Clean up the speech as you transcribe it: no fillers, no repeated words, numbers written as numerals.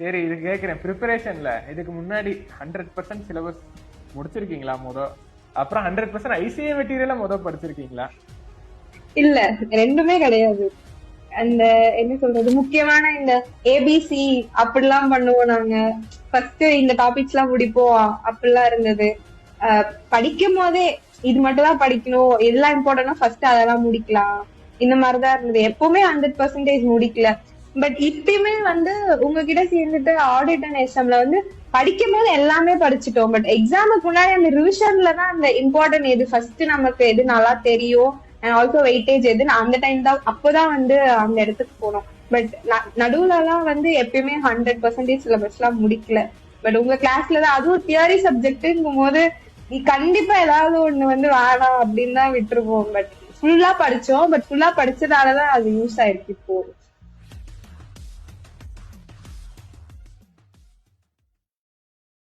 சரி, இது கேக்குறேன். ப்ரிப்பரேஷன்ல இதுக்கு முன்னாடி 100% சிலபஸ் முடிச்சிருக்கீங்களா அப்புறம் 100% ஐசிஏ மெட்டீரியல படிச்சிருக்கீங்களா? இல்ல, ரெண்டுமே கிடையாது. அந்த என்ன சொல்றது, முக்கியமான இந்த ஏபிசி அப்படிலாம் பண்ணுவோம் நாங்க. ஃபர்ஸ்ட் இந்த டாபிக்ஸ் எல்லாம் முடிப்போம், அப்படிலாம் இருந்தது. படிக்கும் போதே இது மட்டும் தான் படிக்கணும், எல்லாம் இம்பார்ட்டன்டா ஃபர்ஸ்ட் அதெல்லாம் முடிக்கலாம், இந்த மாதிரிதான் இருந்தது. எப்பவுமே 100% முடிக்கல. பட் இப்பயுமே உங்ககிட்ட சேர்ந்துட்டு ஆடிட் அண்ட் எஸ்எம்ல படிக்கும் போது எல்லாமே படிச்சுட்டோம். பட் எக்ஸாமுக்கு முன்னாடி அந்த ரிவிஷன்ல தான் அந்த இம்பார்ட்டன்ட் எது ஃபர்ஸ்ட் நமக்கு எது நல்லா தெரியும் அண்ட் ஆல்சோ வெயிட்டேஜ் எதுன்னு அந்த டைம் தான், அப்போதான் அந்த இடத்துக்கு போனோம். பட் நடுவுல எல்லாம் எப்பயுமே 100% சிலபஸ் எல்லாம் முடிக்கல. பட் உங்க கிளாஸ்ல தான் அதுவும் தியரி சப்ஜெக்ட்ங்கும் போது நீ கண்டிப்பா ஏதாவது ஒண்ணு வேணாம் அப்படின்னு தான் விட்டுருவோம். பட் ஃபுல்லா படிச்சோம். பட் ஃபுல்லா படிச்சதாலதான் அது யூஸ் ஆயிருக்கு இப்போ.